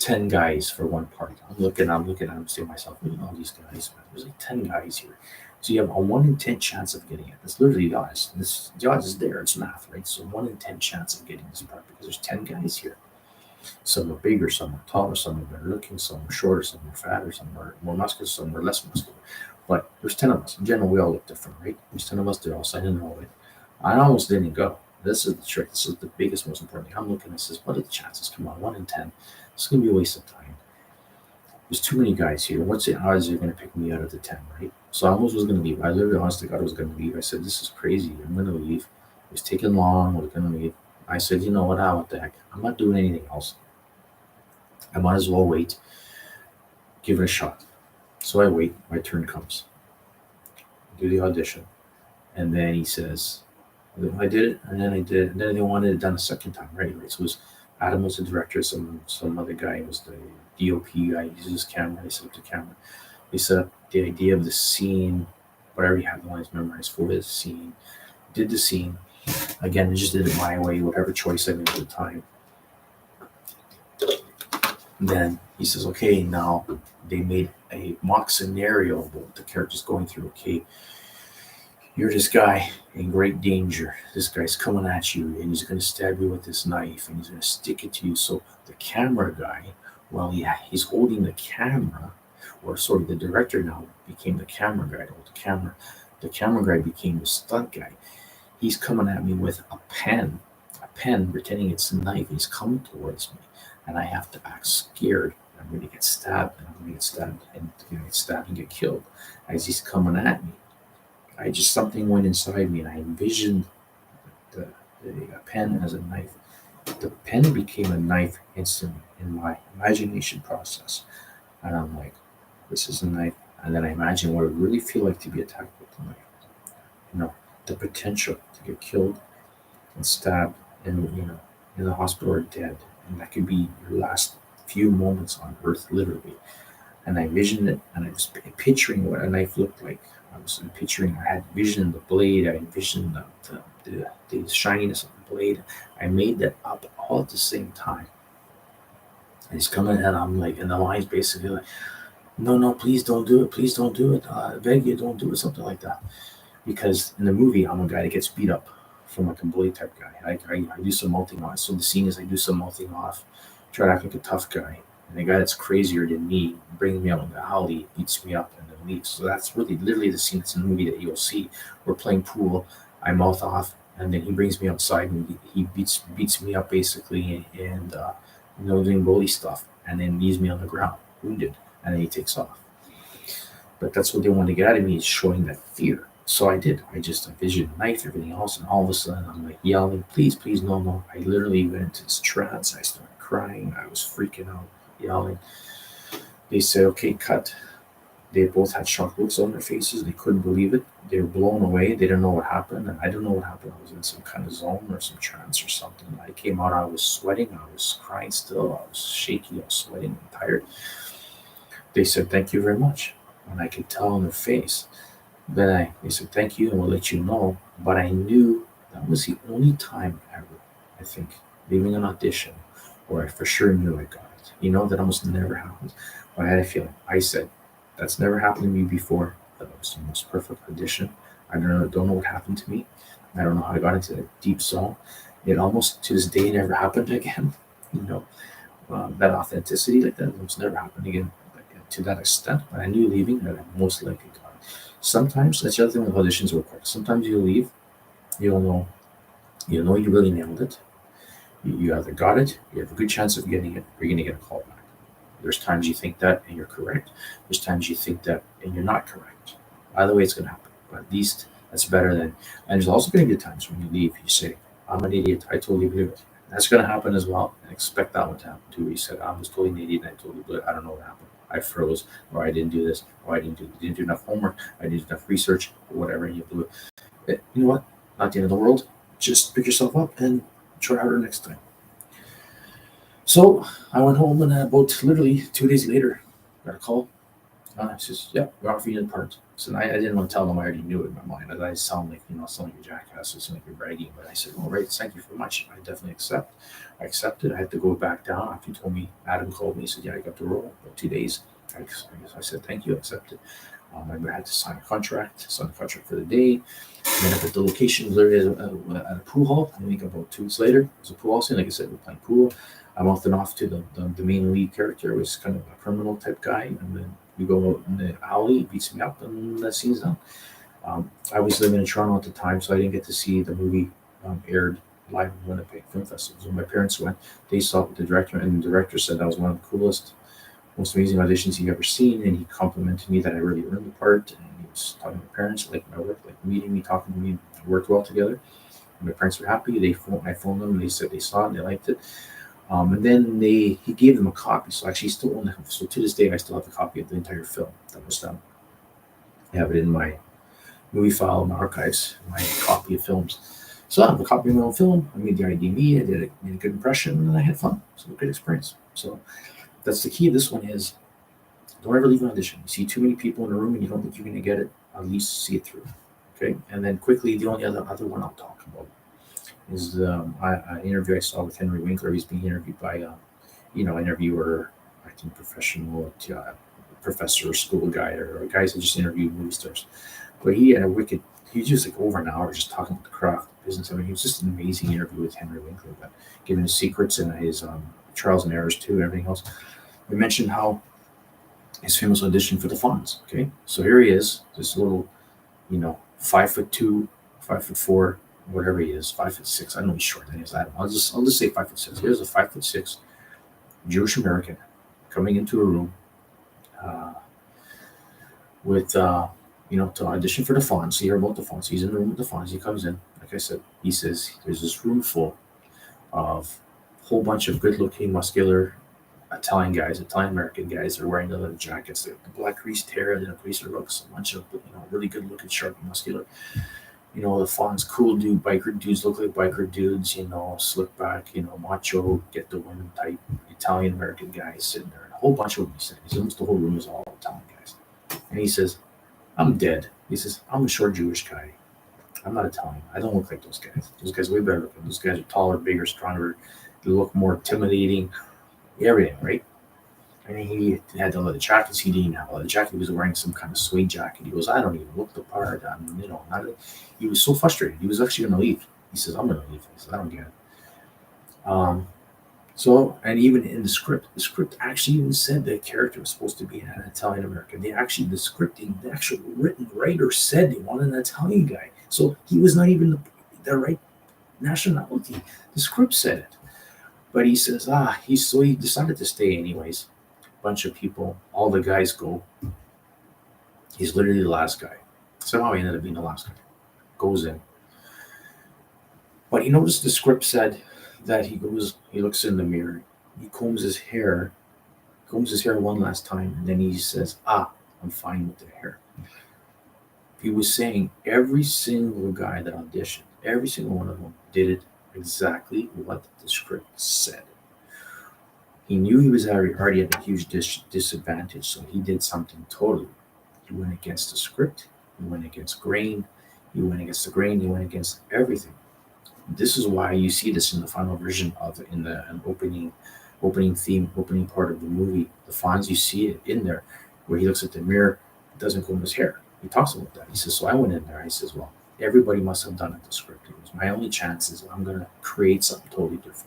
10 guys for one part. I'm looking at them, saying to myself, look at all these guys. There's like 10 guys here. So you have a 1 in 10 chance of getting it. That's literally the odds. The odds is there. It's math, right? So 1 in 10 chance of getting this part because there's 10 guys here. Some are bigger, some are taller, some are better looking, some are shorter, some are fatter, some are more muscular, some are less muscular. But there's 10 of us. In general, we all look different, right? There's 10 of us, they're all signing their own way. I almost didn't go. This is the trick. This is the biggest, most important thing. I'm looking at this. What are the chances? Come on, 1 in 10. It's going to be a waste of time. There's too many guys here. What's the odds they're going to pick me out of the 10, right? So I almost was going to leave. I literally, honestly, God, I was going to leave. I said, this is crazy. I'm going to leave. It was taking long. I was going to leave. I said, you know what? What the heck? I'm not doing anything else. I might as well wait. Give it a shot. So I wait. My turn comes. I do the audition. And then he says, I did it. And then I did it. And then they wanted it done a second time, right? So it was Adam was the director. Some other guy was the DOP guy. He uses his camera. He set up the camera. They set up the idea of the scene. But I already had the lines memorized for the scene. Did the scene. Again, I just did it my way, whatever choice I made at the time. Then he says, okay, now they made a mock scenario of what the character's going through. Okay, you're this guy in great danger. This guy's coming at you, and he's going to stab you with this knife, and he's going to stick it to you. So the camera guy, well, yeah, he's holding the camera, or sorry, the director now became the camera guy to hold the camera. The camera guy became the stunt guy. He's coming at me with a pen, pretending it's a knife. He's coming towards me, and I have to act scared. I'm going to get stabbed, and I'm going to get stabbed, and get killed as he's coming at me. Something went inside me, and I envisioned the pen as a knife. The pen became a knife instantly in my imagination process, and I'm like, this is a knife. And then I imagine what it would really feel like to be attacked with the knife. The potential to get killed and stabbed, and in the hospital or dead, and that could be your last few moments on Earth, literally. And I envisioned it, and I was picturing what a knife looked like. I had vision the blade. I envisioned the shininess of the blade. I made that up all at the same time. And he's coming, and I'm like, and the line's basically like, no, please don't do it. Please don't do it. I beg you, don't do it. Something like that. Because in the movie, I'm a guy that gets beat up from like a bully type guy. I do some mouthing off. So the scene is I do some mouthing off, try to act like a tough guy. And the guy that's crazier than me brings me out in the alley, beats me up, and then leaves. So that's really literally the scene that's in the movie that you'll see. We're playing pool, I mouth off, and then he brings me outside and he beats me up basically, and doing bully stuff, and then leaves me on the ground, wounded, and then he takes off. But that's what they want to get out of me, is showing that fear. So I did. I envisioned knife, everything else, and all of a sudden I'm like yelling, please, no. I literally went into this trance. I started crying. I was freaking out, yelling. They said, okay, cut. They both had shocked looks on their faces. They couldn't believe it. They were blown away. They didn't know what happened, and I didn't know what happened. I was in some kind of zone or some trance or something. I came out, I was sweating. I was crying still. I was shaky. I was sweating and tired. They said, thank you very much. And I could tell on their face. Then they said, thank you, and we'll let you know. But I knew that was the only time ever, I think, leaving an audition, where I for sure knew I got it. That almost never happens. But I had a feeling. I said, that's never happened to me before. That was the most perfect audition. I don't know what happened to me. I don't know how I got into that deep zone. It almost, to this day, never happened again. That authenticity like that almost never happened again to that extent. But I knew leaving that I most likely got it. Sometimes, that's the other thing with auditions real quick. Sometimes you leave, you'll know you really nailed it. You either got it, you have a good chance of getting it, or you're going to get a call back. There's times you think that and you're correct. There's times you think that and you're not correct. Either way, it's going to happen. But at least that's better than. And there's also going to be times when you leave, you say, I'm an idiot, I totally believe it. That's going to happen as well. And expect that one to happen too. You said, I was totally an idiot and I totally believe it. I don't know what happened. I froze, or I didn't do this, or I didn't do enough homework, I didn't do enough research, or whatever, and you do it. You know what? Not the end of the world. Just pick yourself up and try harder next time. So I went home, and about literally 2 days later, got a call. He says, yeah, we're offering you the part. So I didn't want to tell them I already knew it in my mind. I sound like, sound like a jackass, or sound like you're bragging. But I said, all right, thank you very much. I definitely accept. I accepted. I had to go back down after he told me. Adam called me. He said, yeah, I got the role. About 2 days. I said, thank you. I accepted. I had to sign a contract for the day. Met up at the location at a pool hall. I think about 2 weeks later, it was a pool hall scene. Like I said, we're playing pool. I'm off and off to the main lead character, who was kind of a criminal type guy, and then we go out in the alley, he beats me up, and that scene's done. I was living in Toronto at the time, so I didn't get to see the movie aired live in Winnipeg Film Festival. So my parents went, they saw it with the director, and the director said that was one of the coolest, most amazing auditions he'd ever seen, and he complimented me that I really earned the part, and he was talking to my parents, like my work, like meeting me, talking to me, worked well together. And my parents were happy. I phoned them, and they said they saw it, and they liked it. And then he gave them a copy. So actually, still own it. So to this day, I still have a copy of the entire film that was done. I have it in my movie file, my archives, my copy of films. So I have a copy of my own film. I made the IDV. I made a good impression, and I had fun. So a good experience. So that's the key of this one is don't ever leave an audition. You see too many people in a room and you don't think you're going to get it, at least see it through. Okay. And then quickly, the only other one I'll talk about is an interview I saw with Henry Winkler. He's being interviewed by, interviewer, acting professional, professor, school guy, or guys that just interview movie stars. But he had he was just like over an hour just talking about the craft business. I mean, it was just an amazing interview with Henry Winkler, but giving his secrets and his trials and errors too, and everything else. We mentioned how his famous audition for the Fonz. Okay, so here he is, this little, 5'2", 5'4", whatever he is, 5'6". I don't know he's short. I'll just say 5'6". Here's a 5'6" Jewish American coming into a room with to audition for the Fonz. So you hear about the Fonz. He's in the room with the Fonz. He comes in, like I said. He says there's this room full of a whole bunch of good-looking, muscular Italian American guys. They're wearing the leather jackets. They're the black greased hair, the greaser looks, a bunch of really good-looking, sharp, and muscular. The Fonz, cool dude, biker dudes look like biker dudes. Slick back, macho, get the women type Italian American guys sitting there. And a whole bunch of them. He said, almost the whole room is all Italian guys. And he says, I'm dead. He says, I'm a short Jewish guy. I'm not Italian. I don't look like those guys. Those guys are way better looking. Those guys are taller, bigger, stronger. They look more intimidating. Everything, right? And he had the leather jackets. He didn't have a leather jacket. He was wearing some kind of suede jacket. He goes, I don't even look the part. He was so frustrated. He was actually going to leave. He says, I'm going to leave. He says, I don't get it. And even in the script actually even said the character was supposed to be an Italian American. The actual written writer said they wanted an Italian guy. So he was not even the right nationality. The script said it. But he says, he decided to stay anyways. Bunch of people, all the guys go. He's literally the last guy. Somehow he ended up being the last guy. Goes in. But you notice the script said that he looks in the mirror, he combs his hair one last time, and then he says, I'm fine with the hair. He was saying every single guy that auditioned, every single one of them did it exactly what the script said. He knew he was already at a huge disadvantage, so he did something totally. He went against the script, he went against grain, he went against everything. This is why you see this in the final version of in the opening part of the movie. The Fonz, you see it in there where he looks at the mirror, doesn't comb his hair. He talks about that. He says, so I went in there. He says, well, everybody must have done it, the script. It was my only chance is I'm going to create something totally different.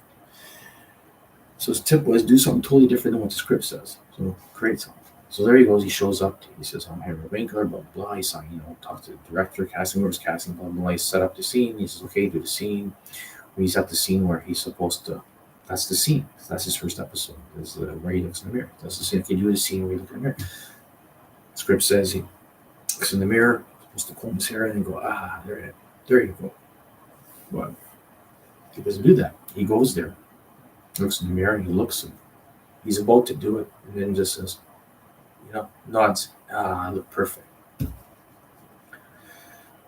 So his tip was do something totally different than what the script says. So create something. So there he goes. He shows up. He says, I'm Henry Winkler, blah, blah, blah. He saw, talks to the director, casting, blah, blah, blah. He set up the scene. He says, okay, do the scene. He's at the scene where he's supposed to, that's the scene. That's his first episode. Is where he looks in the mirror. That's the scene. Okay, do the scene where he looks in the mirror. The script says he looks in the mirror, supposed to comb his hair, and go, there you go. Well, he doesn't do that. He goes there, looks in the mirror, and he looks, and he's about to do it, and then just says, nods, I look perfect.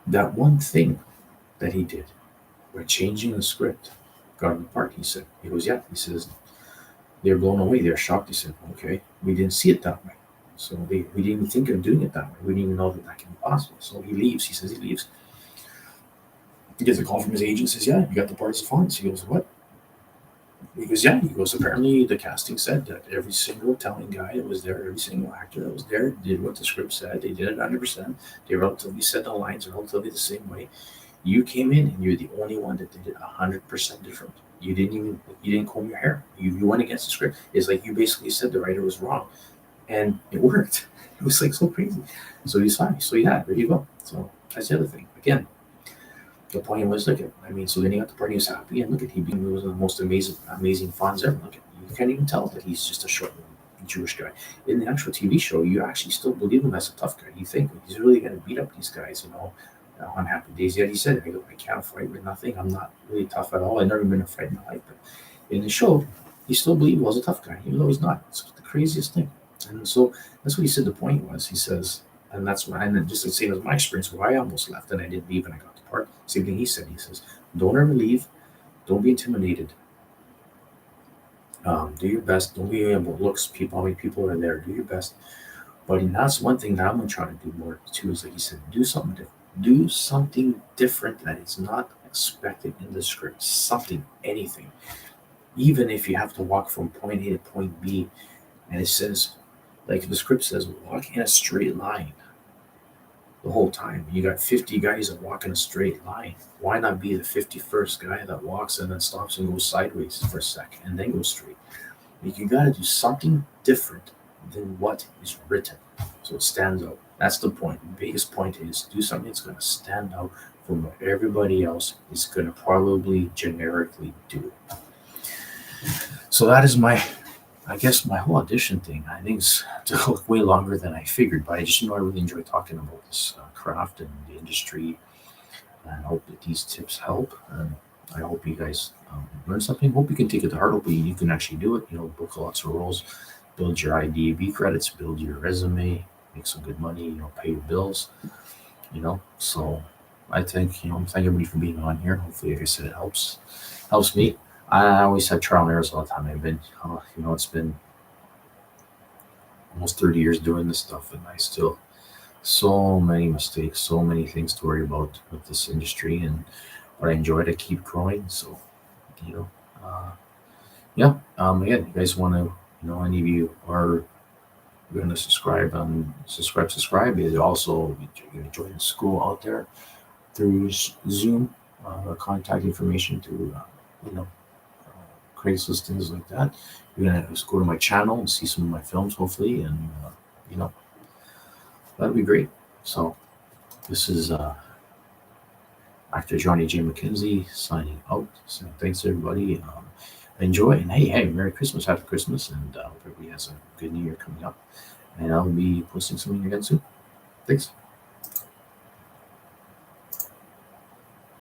That one thing that he did by changing the script got him apart. He goes, yeah. He says, they're blown away. They're shocked. He said, okay, we didn't see it that way. So we didn't even think of doing it that way. We didn't even know that can be possible. So he leaves. He says he leaves. He gets a call from his agent. Says, yeah, you got the parts of Fonz. He goes, what? He goes, yeah. He goes, apparently the casting said that every single Italian guy that was there, every single actor that was there did what the script said. They did it 100%. They relatively said the lines relatively the same way. You came in and you're the only one that did it 100% different. You didn't comb your hair. You went against the script. It's like you basically said the writer was wrong, and it worked. It was like so crazy. So he's fine. So yeah, there you go. So that's the other thing. Again, the point was, look at, I mean, so then he got the party, he was happy, and look at, he was one of the most amazing fawns ever. Look at, you can't even tell that he's just a short Jewish guy. In the actual TV show, you actually still believe him as a tough guy. You think he's really going to beat up these guys, on Happy Days. Yet he said, I can't fight with nothing. I'm not really tough at all. I've never been in a fight in my life. But in the show, he still believed he was a tough guy, even though he's not. It's the craziest thing. And so that's what he said the point was. He says, and that's why, and just the same as my experience, where I almost left and I didn't leave and I got the part. Same thing he said. He says, don't ever leave. Don't be intimidated. Do your best. Don't be about looks, people, how many people are there. Do your best. But that's one thing that I'm going to try to do more too, is like he said, do something different. Do something different that is not expected in the script. Something, anything. Even if you have to walk from point A to point B, and it says, like the script says, walk in a straight line the whole time. You got 50 guys that walk in a straight line. Why not be the 51st guy that walks and then stops and goes sideways for a second and then goes straight? Like, you got to do something different than what is written so it stands out. That's the point. The biggest point is do something that's going to stand out from what everybody else is going to probably generically do. So that is my whole audition thing. I think it's took way longer than I figured, but I just I really enjoy talking about this craft and the industry, and I hope that these tips help. And I hope you guys learn something. Hope you can take it to heart. Hope you can actually do it. Book lots of roles, build your IDB credits, build your resume, make some good money. Pay your bills. So I think thank everybody for being on here. Hopefully, like I said, it helps me. I always have trial and errors all the time. I've been, it's been almost 30 years doing this stuff, and I still, so many mistakes, so many things to worry about with this industry, but I enjoy it. I keep growing. So, again, you guys want to, any of you are going to subscribe, is also, you're going to join the school out there through Zoom, contact information through, Craigslist, things like that. You're gonna just go to my channel and see some of my films, hopefully, and that'd be great. So this is actor Johnny J. McKenzie signing out. So thanks everybody. Enjoy, and hey, Merry Christmas, Happy Christmas, and hope everybody has a good New Year coming up. And I'll be posting something again soon. Thanks.